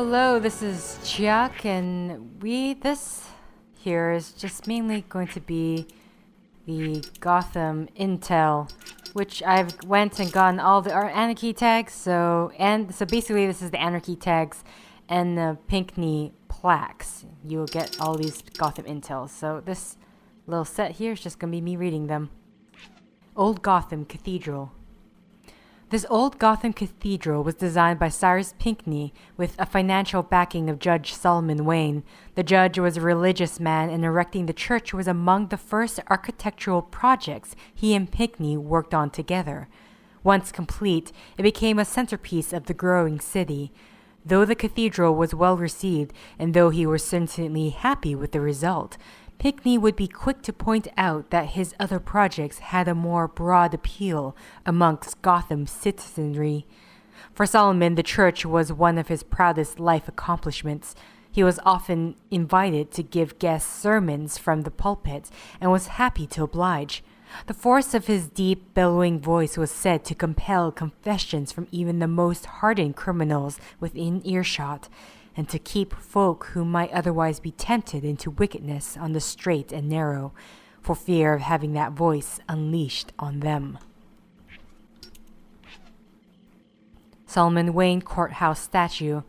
Hello, this is Chiak, and this here is just mainly going to be the Gotham Intel, which I've went and gotten all the Anarky tags. So basically, this is the Anarky tags and the Pinkney plaques. You'll get all these Gotham Intels. So this little set here is just gonna be me reading them. Old Gotham Cathedral. This old Gotham cathedral was designed by Cyrus Pinkney with a financial backing of Judge Solomon Wayne. The judge was a religious man, and erecting the church was among the first architectural projects he and Pinkney worked on together. Once complete, it became a centerpiece of the growing city. Though the cathedral was well received, and though he was certainly happy with the result, Pinkney would be quick to point out that his other projects had a more broad appeal amongst Gotham's citizenry. For Solomon, the church was one of his proudest life accomplishments. He was often invited to give guest sermons from the pulpit and was happy to oblige. The force of his deep, bellowing voice was said to compel confessions from even the most hardened criminals within earshot, and to keep folk who might otherwise be tempted into wickedness on the straight and narrow, for fear of having that voice unleashed on them. Solomon Wayne Courthouse Statue.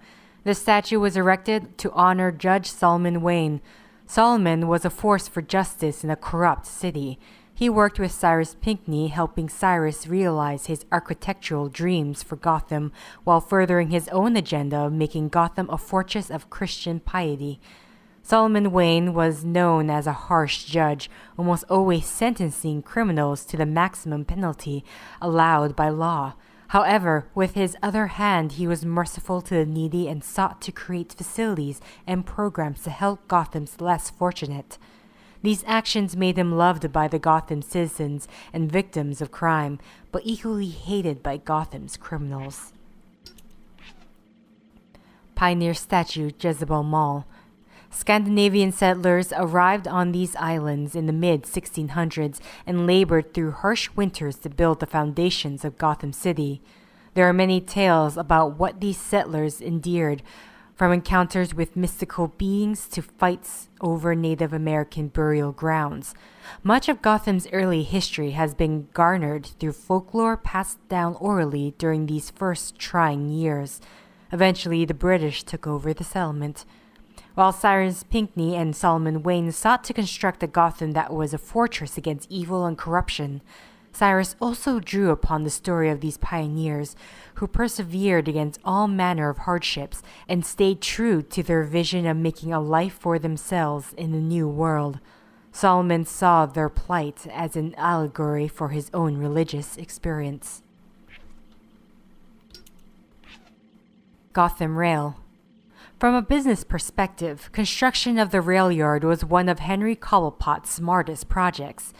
This statue was erected to honor Judge Solomon Wayne. Solomon was a force for justice in a corrupt city. He worked with Cyrus Pinkney, helping Cyrus realize his architectural dreams for Gotham while furthering his own agenda of making Gotham a fortress of Christian piety. Solomon Wayne was known as a harsh judge, almost always sentencing criminals to the maximum penalty allowed by law. However, with his other hand, he was merciful to the needy and sought to create facilities and programs to help Gotham's less fortunate. These actions made him loved by the Gotham citizens and victims of crime, but equally hated by Gotham's criminals. Pioneer Statue, Jezebel Mall. Scandinavian settlers arrived on these islands in the mid-1600s and labored through harsh winters to build the foundations of Gotham City. There are many tales about what these settlers endured, from encounters with mystical beings to fights over Native American burial grounds. Much of Gotham's early history has been garnered through folklore passed down orally during these first trying years. Eventually, the British took over the settlement. While Cyrus Pinkney and Solomon Wayne sought to construct a Gotham that was a fortress against evil and corruption, Cyrus also drew upon the story of these pioneers who persevered against all manner of hardships and stayed true to their vision of making a life for themselves in the new world. Solomon saw their plight as an allegory for his own religious experience. Gotham Rail. From a business perspective, construction of the rail yard was one of Henry Cobblepot's smartest projects.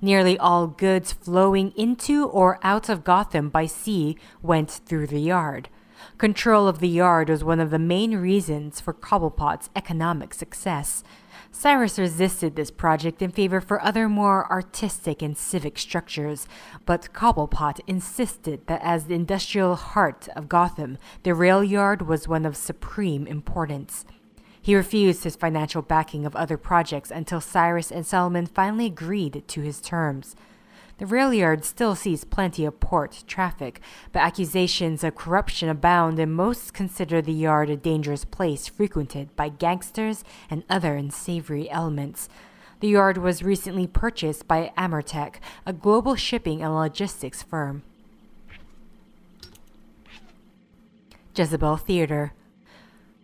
Nearly all goods flowing into or out of Gotham by sea went through the yard. Control of the yard was one of the main reasons for Cobblepot's economic success. Cyrus resisted this project in favor for other more artistic and civic structures, but Cobblepot insisted that as the industrial heart of Gotham, the rail yard was one of supreme importance. He refused his financial backing of other projects until Cyrus and Solomon finally agreed to his terms. The rail yard still sees plenty of port traffic, but accusations of corruption abound and most consider the yard a dangerous place frequented by gangsters and other unsavory elements. The yard was recently purchased by Amertech, a global shipping and logistics firm. Jezebel Theater.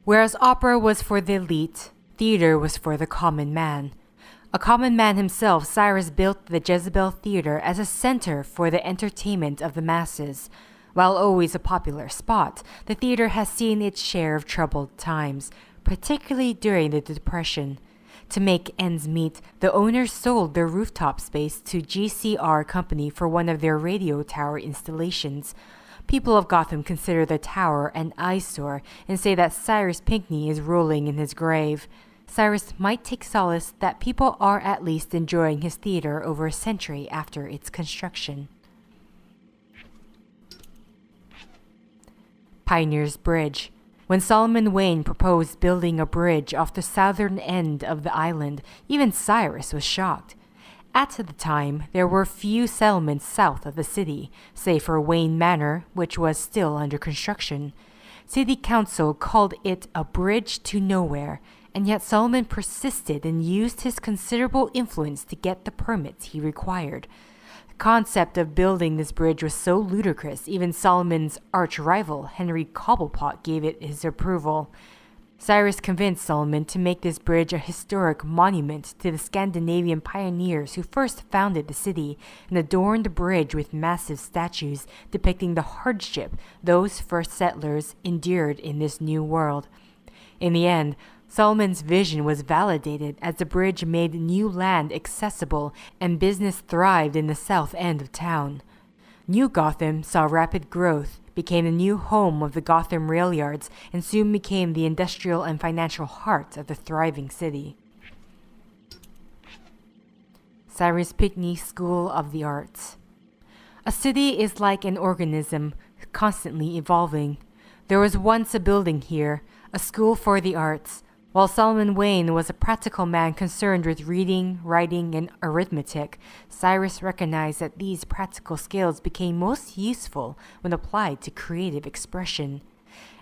Whereas opera was for the elite, theater was for the common man. A common man himself, Cyrus built the Jezebel Theater as a center for the entertainment of the masses. While always a popular spot, the theater has seen its share of troubled times, particularly during the Depression. To make ends meet, the owners sold their rooftop space to GCR Company for one of their radio tower installations. People of Gotham consider the tower an eyesore and say that Cyrus Pinkney is rolling in his grave. Cyrus might take solace that people are at least enjoying his theater over a century after its construction. Pioneers Bridge. When Solomon Wayne proposed building a bridge off the southern end of the island, even Cyrus was shocked. At the time, there were few settlements south of the city, save for Wayne Manor, which was still under construction. City council called it a bridge to nowhere, and yet Solomon persisted and used his considerable influence to get the permits he required. The concept of building this bridge was so ludicrous, even Solomon's arch-rival, Henry Cobblepot, gave it his approval. Cyrus convinced Solomon to make this bridge a historic monument to the Scandinavian pioneers who first founded the city, and adorned the bridge with massive statues depicting the hardship those first settlers endured in this new world. In the end, Solomon's vision was validated as the bridge made new land accessible and business thrived in the south end of town. New Gotham saw rapid growth, became the new home of the Gotham rail yards, and soon became the industrial and financial heart of the thriving city. Cyrus Pinkney School of the Arts. A city is like an organism, constantly evolving. There was once a building here, a school for the arts. While Solomon Wayne was a practical man concerned with reading, writing, and arithmetic, Cyrus recognized that these practical skills became most useful when applied to creative expression.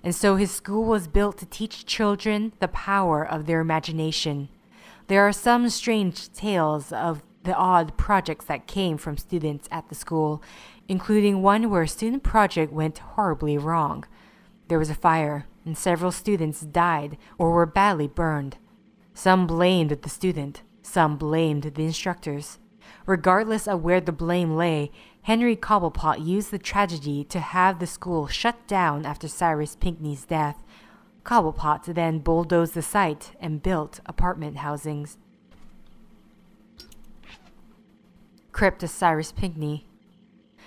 And so his school was built to teach children the power of their imagination. There are some strange tales of the odd projects that came from students at the school, including one where a student project went horribly wrong. There was a fire, and several students died or were badly burned. Some blamed the student, some blamed the instructors. Regardless of where the blame lay, Henry Cobblepot used the tragedy to have the school shut down after Cyrus Pinkney's death. Cobblepot then bulldozed the site and built apartment housings. Crypt of Cyrus Pinkney.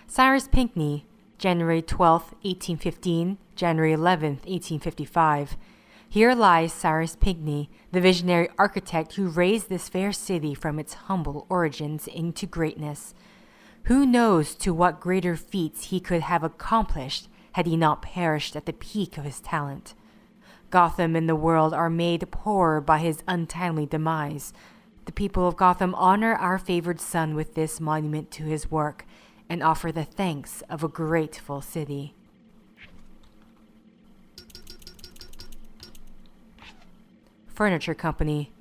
Cyrus Pinkney, January 12, 1815, January 11, 1855. Here lies Cyrus Pinkney, the visionary architect who raised this fair city from its humble origins into greatness. Who knows to what greater feats he could have accomplished had he not perished at the peak of his talent. Gotham and the world are made poorer by his untimely demise. The people of Gotham honor our favored son with this monument to his work, and offer the thanks of a grateful city. Furniture Company.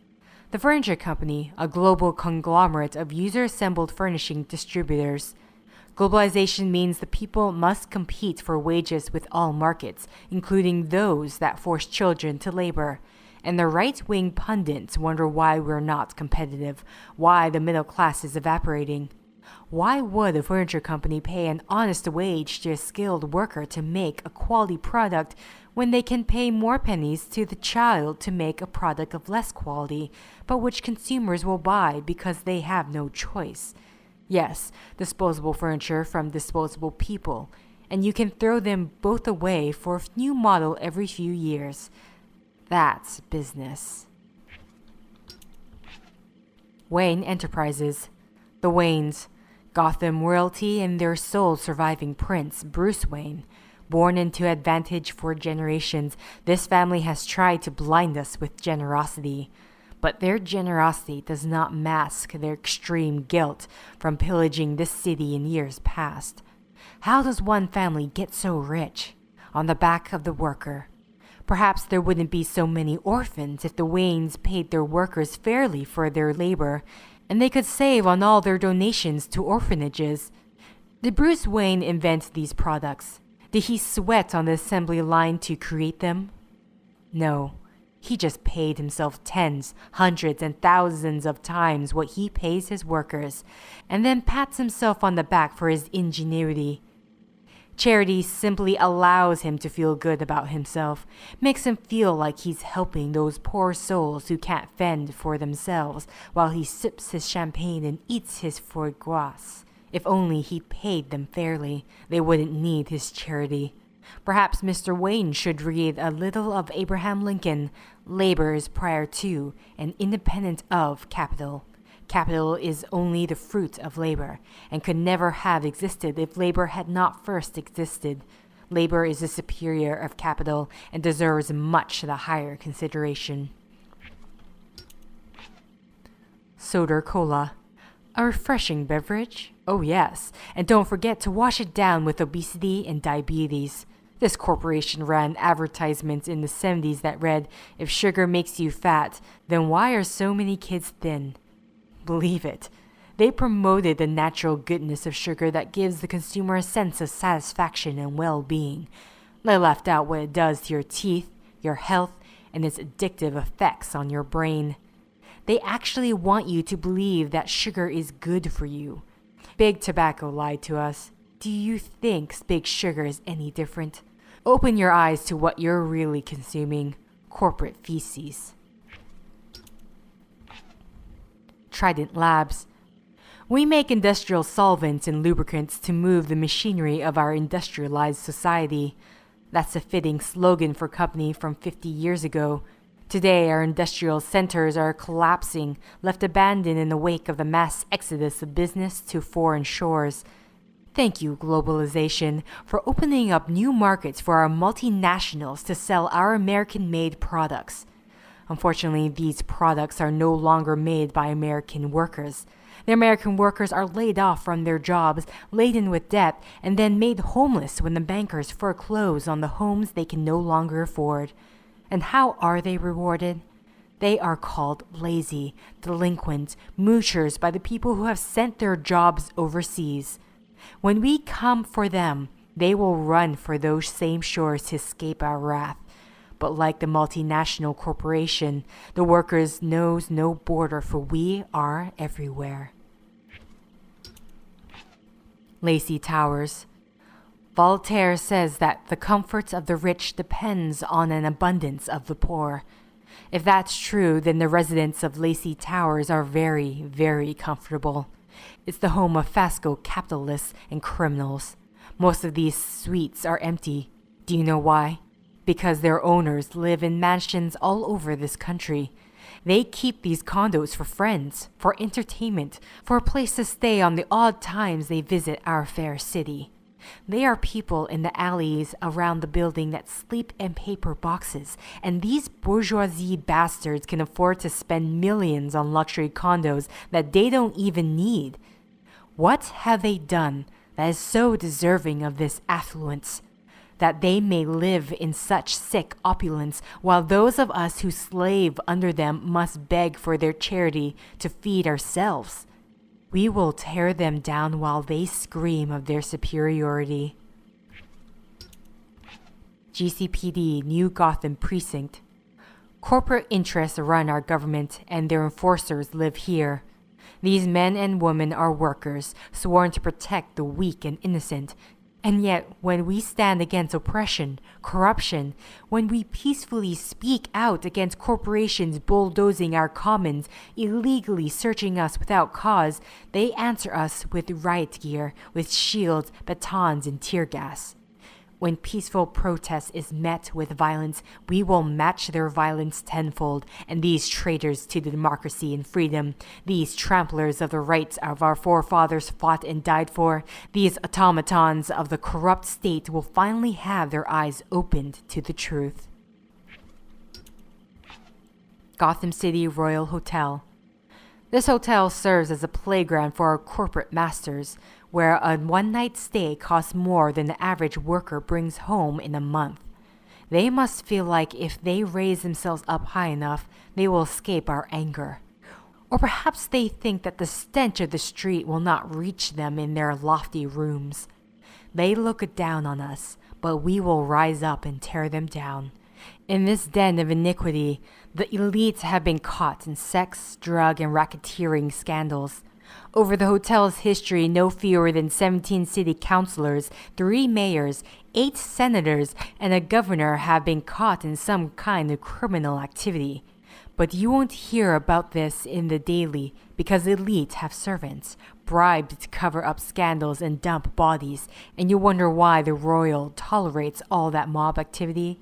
The Furniture Company, a global conglomerate of user-assembled furnishing distributors. Globalization means the people must compete for wages with all markets, including those that force children to labor. And the right-wing pundits wonder why we're not competitive, why the middle class is evaporating. Why would a furniture company pay an honest wage to a skilled worker to make a quality product when they can pay more pennies to the child to make a product of less quality, but which consumers will buy because they have no choice? Yes, disposable furniture from disposable people, and you can throw them both away for a new model every few years. That's business. Wayne Enterprises. The Waynes. Gotham royalty and their sole surviving prince, Bruce Wayne. Born into advantage for generations, this family has tried to blind us with generosity. But their generosity does not mask their extreme guilt from pillaging this city in years past. How does one family get so rich? On the back of the worker. Perhaps there wouldn't be so many orphans if the Waynes paid their workers fairly for their labor, and they could save on all their donations to orphanages. Did Bruce Wayne invent these products? Did he sweat on the assembly line to create them? No. He just paid himself tens, hundreds, and thousands of times what he pays his workers, and then pats himself on the back for his ingenuity. Charity simply allows him to feel good about himself, makes him feel like he's helping those poor souls who can't fend for themselves while he sips his champagne and eats his foie gras. If only he paid them fairly, they wouldn't need his charity. Perhaps Mr. Wayne should read a little of Abraham Lincoln. Labor is prior to and independent of capital. Capital is only the fruit of labor, and could never have existed if labor had not first existed. Labor is the superior of capital and deserves much the higher consideration. Soda Cola. A refreshing beverage? Oh yes, and don't forget to wash it down with obesity and diabetes. This corporation ran advertisements in the 70s that read, "If sugar makes you fat, then why are so many kids thin?" Believe it. They promoted the natural goodness of sugar that gives the consumer a sense of satisfaction and well-being. They left out what it does to your teeth, your health, and its addictive effects on your brain. They actually want you to believe that sugar is good for you. Big Tobacco lied to us. Do you think Big Sugar is any different? Open your eyes to what you're really consuming. Corporate feces. Trident Labs. We make industrial solvents and lubricants to move the machinery of our industrialized society. That's a fitting slogan for a company from 50 years ago. Today, our industrial centers are collapsing, left abandoned in the wake of the mass exodus of business to foreign shores. Thank you, globalization, for opening up new markets for our multinationals to sell our American-made products. Unfortunately, these products are no longer made by American workers. The American workers are laid off from their jobs, laden with debt, and then made homeless when the bankers foreclose on the homes they can no longer afford. And how are they rewarded? They are called lazy, delinquent, moochers by the people who have sent their jobs overseas. When we come for them, they will run for those same shores to escape our wrath. But like the multinational corporation, the workers knows no border, for we are everywhere. Lacy Towers. Voltaire says that the comforts of the rich depends on an abundance of the poor. If that's true, then the residents of Lacy Towers are very, very comfortable. It's the home of Fasco capitalists and criminals. Most of these suites are empty. Do you know why? Because their owners live in mansions all over this country. They keep these condos for friends, for entertainment, for a place to stay on the odd times they visit our fair city. They are people in the alleys around the building that sleep in paper boxes, and these bourgeoisie bastards can afford to spend millions on luxury condos that they don't even need. What have they done that is so deserving of this affluence, that they may live in such sick opulence, while those of us who slave under them must beg for their charity to feed ourselves? We will tear them down while they scream of their superiority. GCPD New Gotham Precinct. Corporate interests run our government, and their enforcers live here. These men and women are workers, sworn to protect the weak and innocent. And yet, when we stand against oppression, corruption, when we peacefully speak out against corporations bulldozing our commons, illegally searching us without cause, they answer us with riot gear, with shields, batons, and tear gas. When peaceful protest is met with violence, we will match their violence tenfold, and these traitors to the democracy and freedom, these tramplers of the rights of our forefathers fought and died for, these automatons of the corrupt state will finally have their eyes opened to the truth. Gotham City Royal Hotel. This hotel serves as a playground for our corporate masters, where a one-night stay costs more than the average worker brings home in a month. They must feel like if they raise themselves up high enough, they will escape our anger. Or perhaps they think that the stench of the street will not reach them in their lofty rooms. They look down on us, but we will rise up and tear them down. In this den of iniquity, the elites have been caught in sex, drug, and racketeering scandals. Over the hotel's history, no fewer than 17 city councilors, 3 mayors, 8 senators, and a governor have been caught in some kind of criminal activity. But you won't hear about this in the daily because the elite have servants, bribed to cover up scandals and dump bodies, and you wonder why the royal tolerates all that mob activity.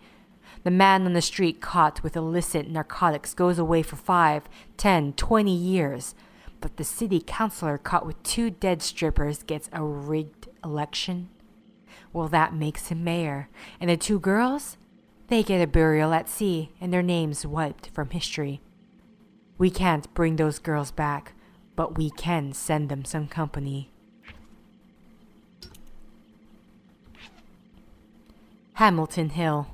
The man on the street caught with illicit narcotics goes away for 5, 10, 20 years. But the city councilor caught with 2 dead strippers gets a rigged election. Well, that makes him mayor. And the 2 girls? They get a burial at sea and their names wiped from history. We can't bring those girls back, but we can send them some company. Hamilton Hill.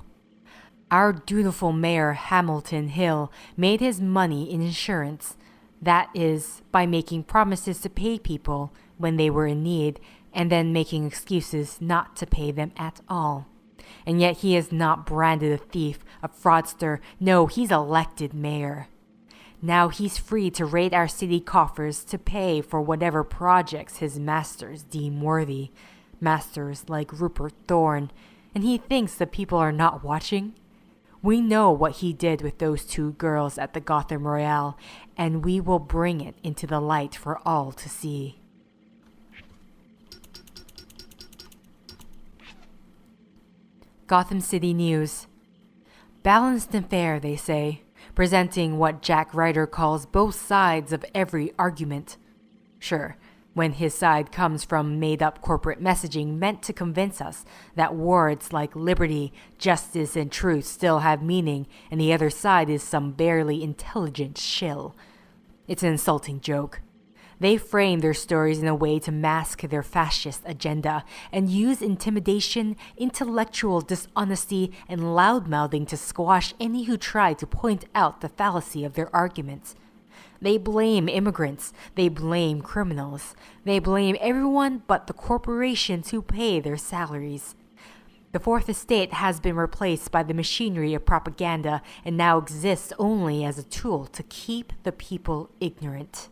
Our dutiful mayor Hamilton Hill made his money in insurance. That is, by making promises to pay people when they were in need and then making excuses not to pay them at all. And yet he is not branded a thief, a fraudster. No, he's elected mayor. Now he's free to raid our city coffers to pay for whatever projects his masters deem worthy. Masters like Rupert Thorne. And he thinks the people are not watching? We know what he did with those 2 girls at the Gotham Royale, and we will bring it into the light for all to see. Gotham City News. Balanced and fair, they say, presenting what Jack Ryder calls both sides of every argument. Sure, when his side comes from made-up corporate messaging meant to convince us that words like liberty, justice, and truth still have meaning, and the other side is some barely intelligent shill. It's an insulting joke. They frame their stories in a way to mask their fascist agenda and use intimidation, intellectual dishonesty, and loudmouthing to squash any who try to point out the fallacy of their arguments. They blame immigrants. They blame criminals. They blame everyone but the corporations who pay their salaries. The Fourth Estate has been replaced by the machinery of propaganda and now exists only as a tool to keep the people ignorant.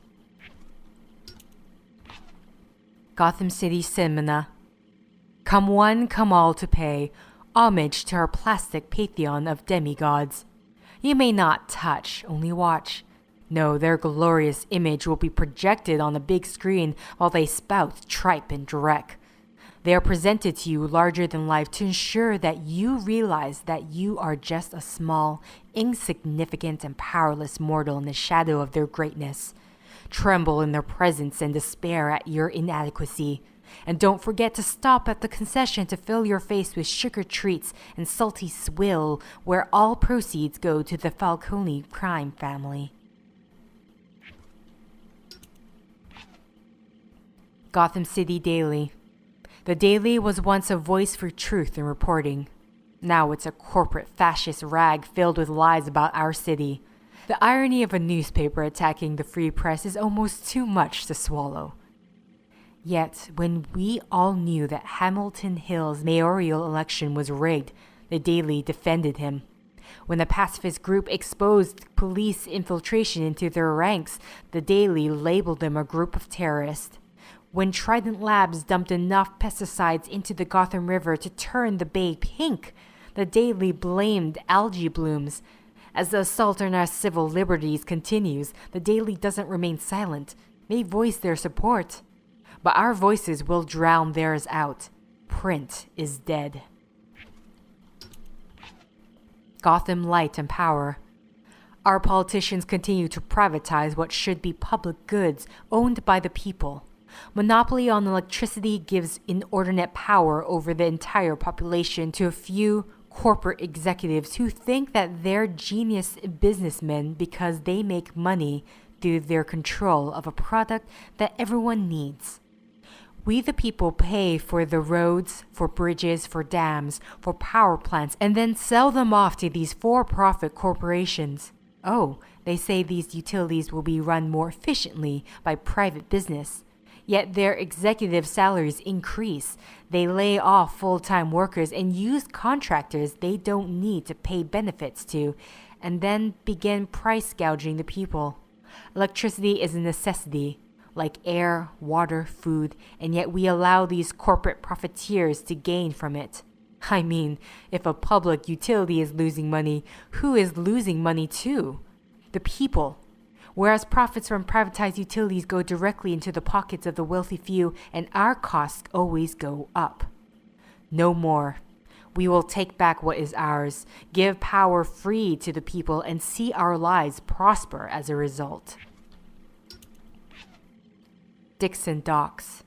Gotham City Cinema. Come one, come all to pay homage to our plastic pantheon of demigods. You may not touch, only watch. No, their glorious image will be projected on a big screen while they spout tripe and dreck. They are presented to you larger than life to ensure that you realize that you are just a small, insignificant, and powerless mortal in the shadow of their greatness. Tremble in their presence and despair at your inadequacy. And don't forget to stop at the concession to fill your face with sugar treats and salty swill, where all proceeds go to the Falcone crime family. Gotham City Daily. The Daily was once a voice for truth and reporting. Now it's a corporate fascist rag filled with lies about our city. The irony of a newspaper attacking the free press is almost too much to swallow. Yet, when we all knew that Hamilton Hill's mayoral election was rigged, the Daily defended him. When the pacifist group exposed police infiltration into their ranks, the Daily labeled them a group of terrorists. When Trident Labs dumped enough pesticides into the Gotham River to turn the bay pink, the Daily blamed algae blooms. As the assault on our civil liberties continues, the Daily doesn't remain silent. They voice their support. But our voices will drown theirs out. Print is dead. Gotham Light and Power. Our politicians continue to privatize what should be public goods owned by the people. Monopoly on electricity gives inordinate power over the entire population to a few corporate executives who think that they're genius businessmen because they make money through their control of a product that everyone needs. We the people pay for the roads, for bridges, for dams, for power plants, and then sell them off to these for-profit corporations. Oh, they say these utilities will be run more efficiently by private business. Yet their executive salaries increase. They lay off full-time workers and use contractors they don't need to pay benefits to, and then begin price gouging the people. Electricity is a necessity, like air, water, food, and yet we allow these corporate profiteers to gain from it. I mean, if a public utility is losing money, who is losing money too? The people. Whereas profits from privatized utilities go directly into the pockets of the wealthy few and our costs always go up. No more. We will take back what is ours, give power free to the people, and see our lives prosper as a result. Dixon Docks.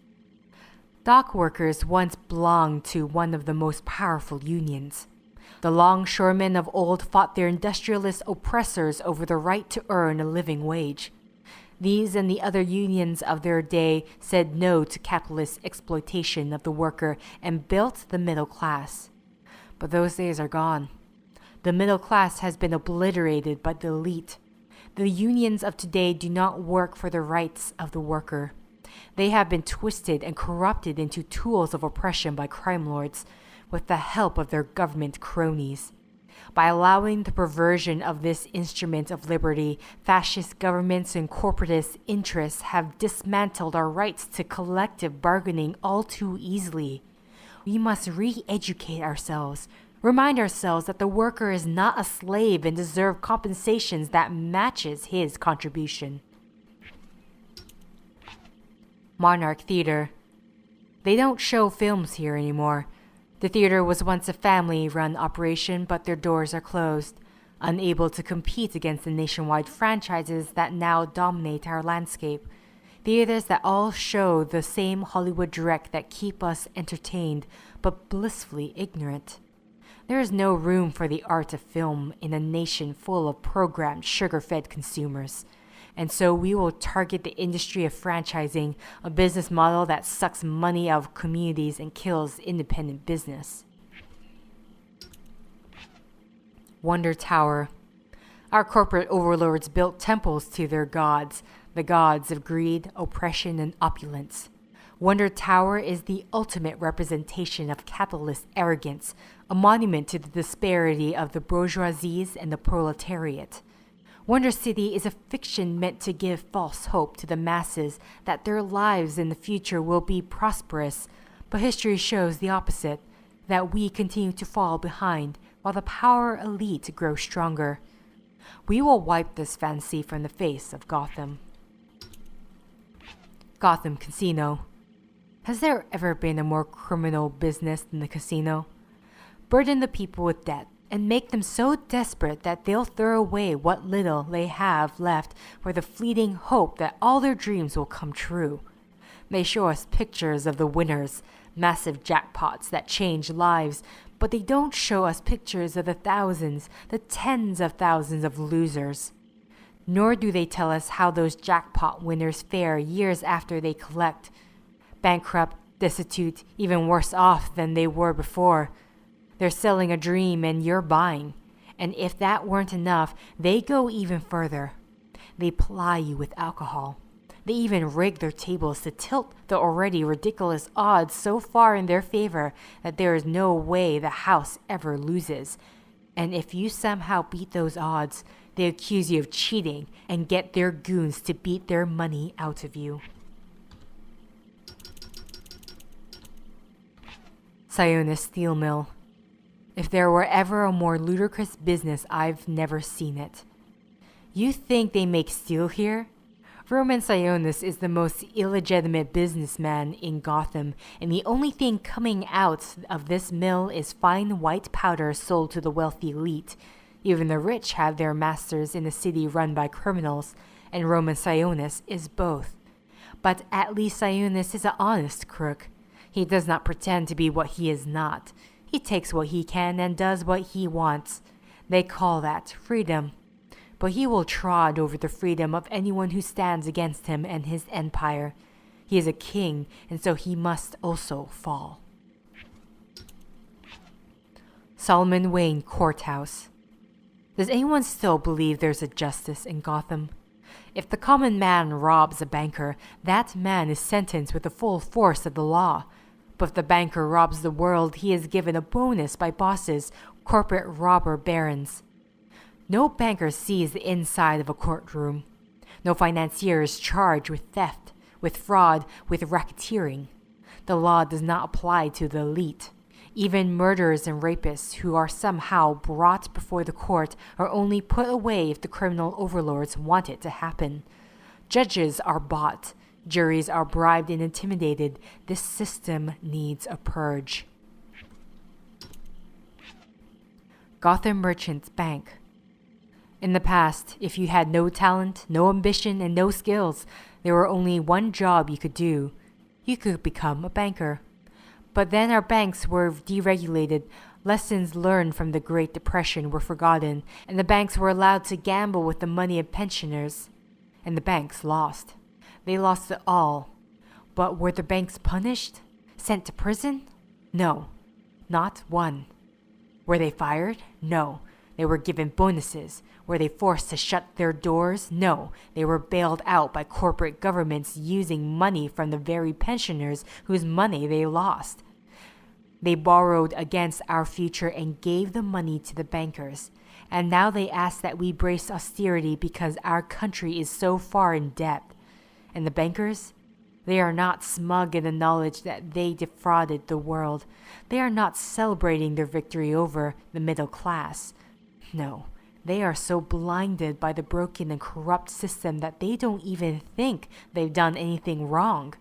Dock workers once belonged to one of the most powerful unions. The longshoremen of old fought their industrialist oppressors over the right to earn a living wage. These and the other unions of their day said no to capitalist exploitation of the worker and built the middle class. But those days are gone. The middle class has been obliterated by the elite. The unions of today do not work for the rights of the worker. They have been twisted and corrupted into tools of oppression by crime lords, with the help of their government cronies. By allowing the perversion of this instrument of liberty, fascist governments and corporatist interests have dismantled our rights to collective bargaining all too easily. We must re-educate ourselves, remind ourselves that the worker is not a slave and deserves compensations that matches his contribution. Monarch Theater. They don't show films here anymore. The theater was once a family-run operation, but their doors are closed, unable to compete against the nationwide franchises that now dominate our landscape. Theaters that all show the same Hollywood direct that keep us entertained, but blissfully ignorant. There is no room for the art of film in a nation full of programmed, sugar-fed consumers. And so we will target the industry of franchising, a business model that sucks money out of communities and kills independent business. Wonder Tower. Our corporate overlords built temples to their gods, the gods of greed, oppression, and opulence. Wonder Tower is the ultimate representation of capitalist arrogance, a monument to the disparity of the bourgeoisies and the proletariat. Wonder City is a fiction meant to give false hope to the masses that their lives in the future will be prosperous, but history shows the opposite, that we continue to fall behind while the power elite grow stronger. We will wipe this fantasy from the face of Gotham. Gotham Casino. Has there ever been a more criminal business than the casino? Burden the people with debt and make them so desperate that they'll throw away what little they have left for the fleeting hope that all their dreams will come true. They show us pictures of the winners, massive jackpots that change lives, but they don't show us pictures of the thousands, the tens of thousands of losers. Nor do they tell us how those jackpot winners fare years after they collect. Bankrupt, destitute, even worse off than they were before. They're selling a dream and you're buying. And if that weren't enough, they go even further. They ply you with alcohol. They even rig their tables to tilt the already ridiculous odds so far in their favor that there is no way the house ever loses. And if you somehow beat those odds, they accuse you of cheating and get their goons to beat their money out of you. Sionis Steel Mill. If there were ever a more ludicrous business, I've never seen it. You think they make steel here? Roman Sionis is the most illegitimate businessman in Gotham, and the only thing coming out of this mill is fine white powder sold to the wealthy elite. Even the rich have their masters in a city run by criminals, and Roman Sionis is both. But at least Sionis is an honest crook. He does not pretend to be what he is not. He takes what he can and does what he wants. They call that freedom. But he will trod over the freedom of anyone who stands against him and his empire. He is a king, and so he must also fall. Solomon Wayne Courthouse. Does anyone still believe there's a justice in Gotham? If the common man robs a banker, that man is sentenced with the full force of the law. But if the banker robs the world, he is given a bonus by bosses, corporate robber barons. No banker sees the inside of a courtroom. No financier is charged with theft, with fraud, with racketeering. The law does not apply to the elite. Even murderers and rapists who are somehow brought before the court are only put away if the criminal overlords want it to happen. Judges are bought. Juries are bribed and intimidated. This system needs a purge. Gotham Merchants Bank. In the past, if you had no talent, no ambition, and no skills, there were only one job you could do. you could become a banker. But then our banks were deregulated, lessons learned from the Great Depression were forgotten, and the banks were allowed to gamble with the money of pensioners. And the banks lost. They lost it all. But were the banks punished? Sent to prison? No, not one. Were they fired? No. They were given bonuses. Were they forced to shut their doors? No. They were bailed out by corporate governments using money from the very pensioners whose money they lost. They borrowed against our future and gave the money to the bankers. And now they ask that we brace austerity because our country is so far in debt. And the bankers? They are not smug in the knowledge that they defrauded the world. They are not celebrating their victory over the middle class. No, they are so blinded by the broken and corrupt system that they don't even think they've done anything wrong.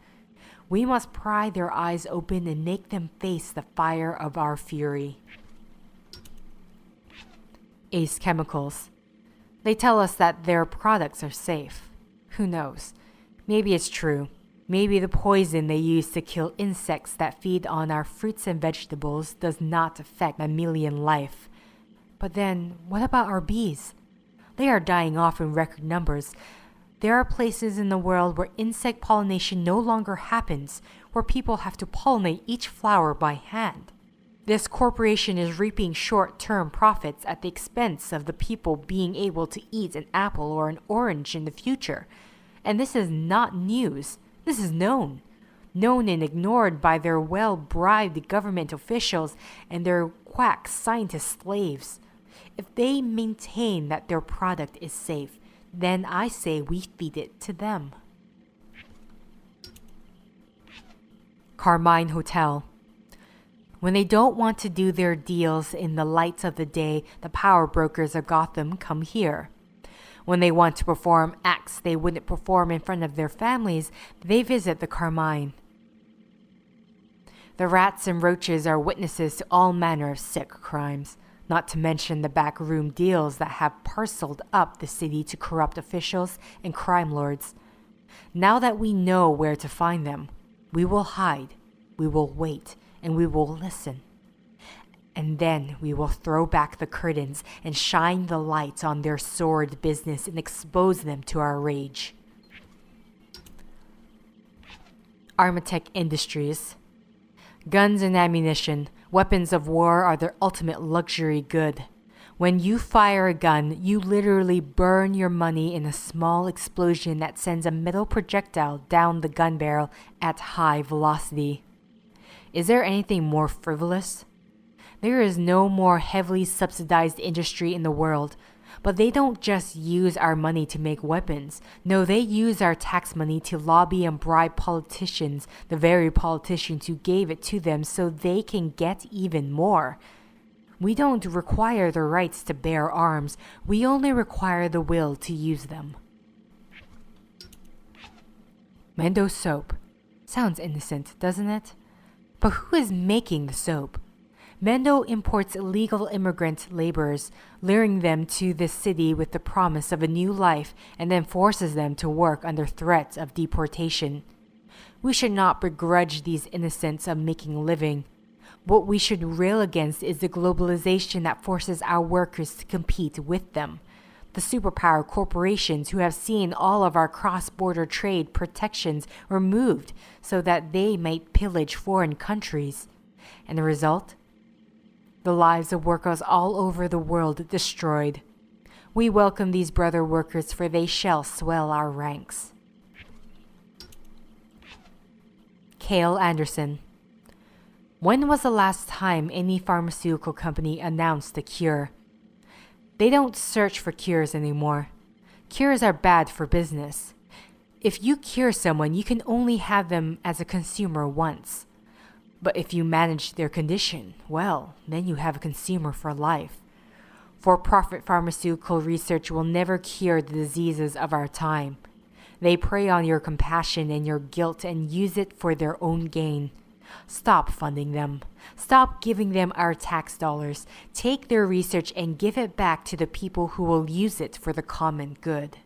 We must pry their eyes open and make them face the fire of our fury. Ace Chemicals. They tell us that their products are safe. Who knows? Maybe it's true. Maybe the poison they use to kill insects that feed on our fruits and vegetables does not affect mammalian life. But then, what about our bees? They are dying off in record numbers. There are places in the world where insect pollination no longer happens, where people have to pollinate each flower by hand. This corporation is reaping short-term profits at the expense of the people being able to eat an apple or an orange in the future. And this is not news. This is known and ignored by their well-bribed government officials and their quack scientist slaves. If they maintain that their product is safe, then I say we feed it to them. Carmine Hotel. When they don't want to do their deals in the light of the day, the power brokers of Gotham come here. When they want to perform acts they wouldn't perform in front of their families, they visit the Carmine. The rats and roaches are witnesses to all manner of sick crimes, not to mention the backroom deals that have parceled up the city to corrupt officials and crime lords. Now that we know where to find them, we will hide, we will wait, and we will listen. And then we will throw back the curtains and shine the light on their sordid business and expose them to our rage. Armatech Industries. Guns and ammunition, weapons of war are their ultimate luxury good. When you fire a gun, you literally burn your money in a small explosion that sends a metal projectile down the gun barrel at high velocity. Is there anything more frivolous? There is no more heavily subsidized industry in the world, but they don't just use our money to make weapons. No, they use our tax money to lobby and bribe politicians, the very politicians who gave it to them so they can get even more. We don't require the rights to bear arms, we only require the will to use them. Mendo soap. Sounds innocent, doesn't it? But who is making the soap? Mendo imports illegal immigrant laborers, luring them to this city with the promise of a new life and then forces them to work under threat of deportation. We should not begrudge these innocents of making a living. What we should rail against is the globalization that forces our workers to compete with them. The superpower corporations who have seen all of our cross-border trade protections removed so that they might pillage foreign countries. And the result? The lives of workers all over the world destroyed. We welcome these brother workers, for they shall swell our ranks. Cale Anderson. When was the last time any pharmaceutical company announced a cure? They don't search for cures anymore. Cures are bad for business. If you cure someone, you can only have them as a consumer once. But if you manage their condition, well, then you have a consumer for life. For-profit pharmaceutical research will never cure the diseases of our time. They prey on your compassion and your guilt and use it for their own gain. Stop funding them. Stop giving them our tax dollars. Take their research and give it back to the people who will use it for the common good.